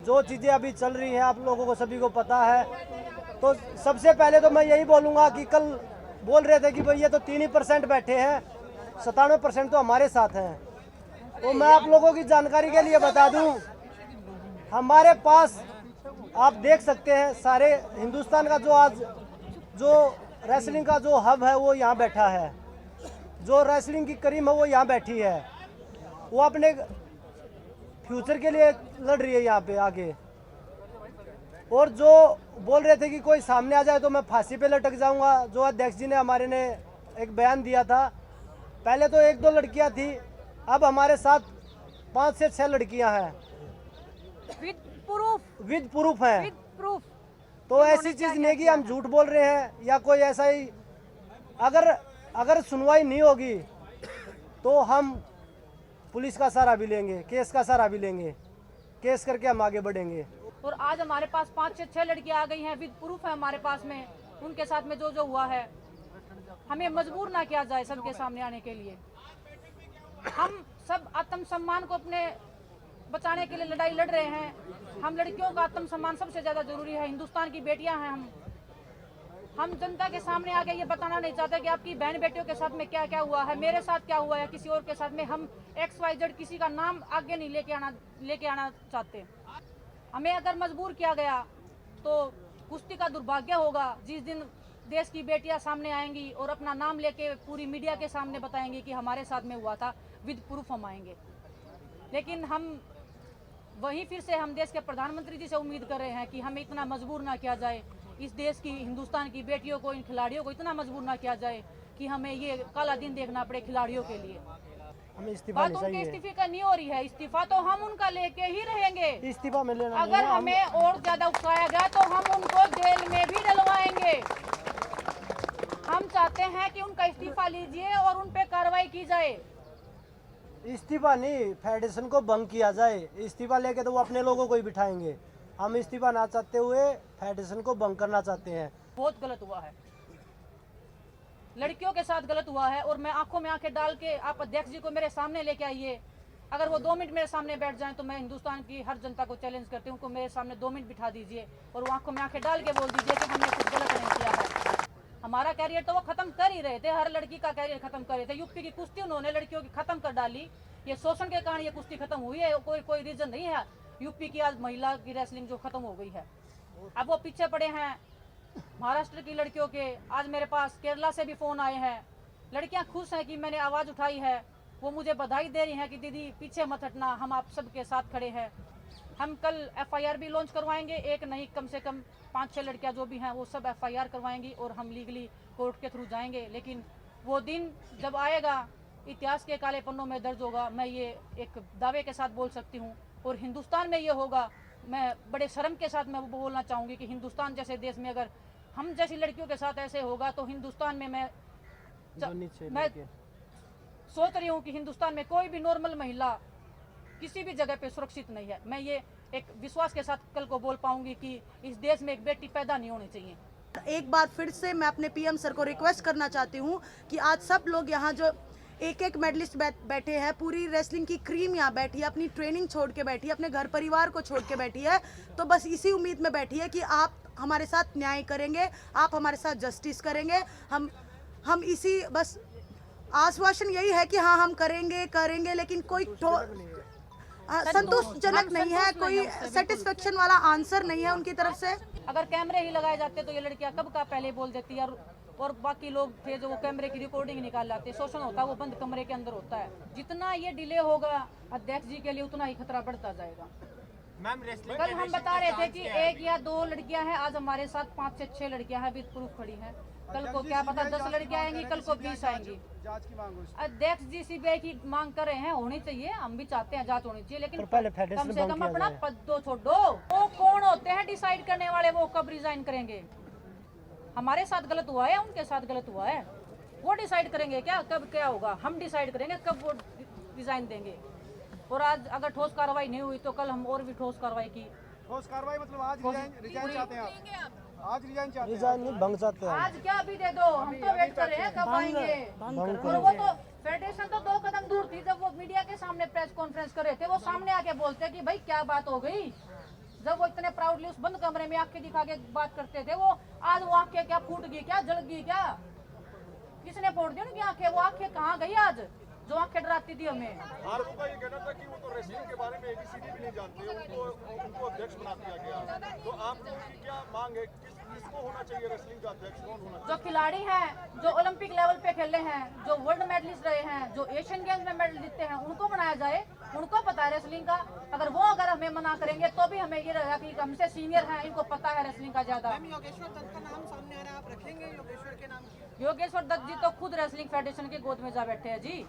जो चीज़ें अभी चल रही हैं आप लोगों को सभी को पता है। तो सबसे पहले तो मैं यही बोलूँगा कि कल बोल रहे थे कि भाई ये तो 3% बैठे हैं, 97% तो हमारे साथ हैं। तो मैं आप लोगों की जानकारी के लिए बता दूं, हमारे पास आप देख सकते हैं सारे हिंदुस्तान का जो रेसलिंग का जो हब है वो यहाँ बैठा है, जो रेसलिंग की करीम है वो यहाँ बैठी है, वो अपने फ्यूचर के लिए लड़ रही है यहाँ पे आगे। और जो बोल रहे थे कि कोई सामने आ जाए तो मैं फांसी पे लटक जाऊंगा, जो अध्यक्ष जी ने हमारे ने एक बयान दिया था, पहले तो 1-2 लड़कियां थी, अब हमारे साथ 5 से 6 लड़कियां हैं विद प्रूफ है। तो ऐसी चीज नहीं कि हम झूठ बोल रहे हैं या कोई ऐसा ही। अगर सुनवाई नहीं होगी तो हम पुलिस का सहारा भी लेंगे, केस का सहारा भी लेंगे, केस करके हम आगे बढ़ेंगे। और आज हमारे पास 5 से 6 लड़कियां आ गई हैं, विद प्रूफ है हमारे पास में, उनके साथ में जो हुआ है। हमें मजबूर ना किया जाए सबके सामने आने के लिए। हम सब आत्मसम्मान को अपने बचाने के लिए लड़ाई लड़ रहे हैं। हम लड़कियों का आत्मसम्मान सबसे ज्यादा जरूरी है। हिंदुस्तान की बेटियां हैं हम जनता के सामने आके ये बताना नहीं चाहते कि आपकी बहन बेटियों के साथ में क्या क्या हुआ है, मेरे साथ क्या हुआ है, किसी और के साथ में। हम XYZ किसी का नाम आगे नहीं लेके आना चाहते। हमें अगर मजबूर किया गया तो कुश्ती का दुर्भाग्य होगा जिस दिन देश की बेटियां सामने आएंगी और अपना नाम लेके पूरी मीडिया के सामने बताएंगी कि हमारे साथ में हुआ था, विद प्रूफ हम आएंगे। लेकिन हम वहीं फिर से हम देश के प्रधानमंत्री जी से उम्मीद कर रहे हैं कि हमें इतना मजबूर ना किया जाए, इस देश की हिंदुस्तान की बेटियों को, इन खिलाड़ियों को इतना मजबूर ना किया जाए कि हमें ये काला दिन देखना पड़े खिलाड़ियों के लिए। बात उनके इस्तीफे का नहीं हो रही है, इस्तीफा तो हम उनका लेके ही रहेंगे। इस्तीफा में लेना अगर हमें और ज्यादा उकसाया गया तो हम उनको जेल में भी डलवाएंगे। हम चाहते हैं कि उनका इस्तीफा लीजिए और उन पे कार्रवाई की जाए। इस्तीफा नहीं, फेडरेशन को भंग किया जाए। इस्तीफा लेके तो वो अपने लोगों को ही बिठाएंगे। हम इस्तीफा ना चाहते हुए फेडरेशन को भंग करना चाहते हैं। बहुत गलत हुआ है, लड़कियों के साथ गलत हुआ है। और मैं आंखों में आंखें डाल के, आप अध्यक्ष जी को मेरे सामने लेके आइए। अगर वो 2 मिनट मेरे सामने बैठ जाएं तो मैं हिंदुस्तान की हर जनता को चैलेंज करती हूँ कि मेरे सामने 2 मिनट बिठा दीजिए और वो आंखों में आंखें डाल के बोल दीजिए कि हमने कुछ गलत नहीं किया है। हमारा कैरियर तो वो खत्म कर ही रहे थे, हर लड़की का कैरियर खत्म कर रहे थे। यूपी की कुश्ती उन्होंने लड़कियों की खत्म कर डाली। ये शोषण के कारण ये कुश्ती खत्म हुई है, कोई रीजन नहीं है। यूपी की आज महिला की रेसलिंग जो खत्म हो गई है, अब वो पीछे पड़े हैं महाराष्ट्र की लड़कियों के। आज मेरे पास केरला से भी फोन आए हैं, लड़कियां खुश हैं कि मैंने आवाज उठाई है। वो मुझे बधाई दे रही हैं कि दीदी पीछे मत हटना, हम आप सबके साथ खड़े हैं। हम कल FIR भी लॉन्च करवाएंगे, एक नहीं कम से कम 5-6 लड़कियां जो भी हैं वो सब FIR करवाएंगी और हम लीगली कोर्ट के थ्रू जाएंगे। लेकिन वो दिन जब आएगा, इतिहास के काले पन्नों में दर्ज होगा, मैं ये एक दावे के साथ बोल सकती हूँ। और हिंदुस्तान में ये होगा, मैं बड़े शर्म के साथ मैं वो बोलना चाहूँगी कि हिंदुस्तान जैसे देश में अगर हम जैसी लड़कियों के साथ ऐसे होगा तो हिंदुस्तान में मैं सोच रही हूँ कि हिंदुस्तान में कोई भी नॉर्मल महिला किसी भी जगह पे सुरक्षित नहीं है। मैं ये एक विश्वास के साथ कल को बोल पाऊंगी कि इस देश में एक बेटी पैदा नहीं होनी चाहिए। एक बार फिर से मैं अपने PM सर को रिक्वेस्ट करना चाहती हूँ कि आज सब लोग यहाँ जो एक मेडलिस्ट बैठे हैं, पूरी रेसलिंग की क्रीम यहाँ बैठी है, अपनी ट्रेनिंग छोड़ के बैठी है, अपने घर परिवार को छोड़ के बैठी है, तो बस इसी उम्मीद में बैठी है कि आप हमारे साथ न्याय करेंगे, आप हमारे साथ जस्टिस करेंगे। हम इसी बस आश्वासन यही है कि हाँ हम करेंगे, लेकिन कोई संतोषजनक नहीं है, कोई सेटिस्फेक्शन वाला आंसर नहीं है उनकी तरफ से। अगर कैमरे ही लगाए जाते तो ये लड़कियां कब का पहले बोल देती है। और बाकी लोग थे जो वो कैमरे की रिकॉर्डिंग निकाल लाते। शोषण होता है वो बंद कमरे के अंदर होता है। जितना ये डिले होगा अध्यक्ष जी के लिए उतना ही खतरा बढ़ता जाएगा। कल हम बता रहे थे कि 1 या 2 लड़कियां हैं, आज हमारे साथ 5 से 6 लड़कियां हैं, विद प्रूफ खड़ी हैं। कल को क्या पता 10 लड़कियां आएंगी, कल को 20 आएंगी। अध्यक्ष जी CBI की मांग कर रहे हैं, होनी चाहिए, हम भी चाहते हैं जांच होनी चाहिए, लेकिन कम से कम अपना पद तो छोड़ो। वो कौन होते हैं डिसाइड करने वाले, वो कब रिजाइन करेंगे? हमारे साथ गलत हुआ है, उनके साथ गलत हुआ है, वो डिसाइड करेंगे क्या कब क्या होगा? हम डिसाइड करेंगे कब वो रिजाइन देंगे। और आज अगर ठोस कार्रवाई नहीं हुई तो कल हम और भी ठोस कार्रवाई की। ठोस कार्रवाई मतलब आज रिजाइन चाहते हैं आप? आज रिजाइन चाहते हैं? रिजाइन नहीं, भंग चाहते हैं। आज क्या अभी दे दो, हम तो वेट कर रहे हैं कब आएंगे। और वो तो फेडरेशन तो 2 कदम दूर थी। जब वो मीडिया के सामने प्रेस कॉन्फ्रेंस कर रहे थे, वो सामने आके बोलते कि भाई क्या बात हो गई, जब वो इतने प्राउडली उस बंद कमरे में आंखें दिखा के बात करते थे, वो आज वो आंखें क्या फूट गई, क्या जल गई, क्या किसने फोड़ दी उनकी आंखें? वो आंखें कहाँ गई आज जो आंखें डराती थी हमें? आरवू का ये कहना था कि वो तो रेसलिंग के बारे में एबीसीडी भी नहीं जानते, उनको अध्यक्ष बना दिया गया। तो आपकी क्या मांग है, किसको होना चाहिए रेसलिंग का अध्यक्ष, कौन होना चाहिए? जो खिलाड़ी हैं, जो ओलंपिक लेवल पे खेले हैं, जो वर्ल्ड मेडलिस्ट रहे हैं, जो एशियन गेम्स में मेडल जीते हैं, उनको बनाया जाए। उनको पता है रेसलिंग का। अगर हमें मना करेंगे तो भी हमें ये रहेगा कि हमसे सीनियर हैं, इनको पता है रेसलिंग का ज्यादा। योगेश्वर दत्त का नाम सामने आ रहा है, आप रखेंगे योगेश्वर के नाम की? योगेश्वर दत्त जी तो खुद रेसलिंग फेडरेशन की गोद में जा बैठे हैं जी।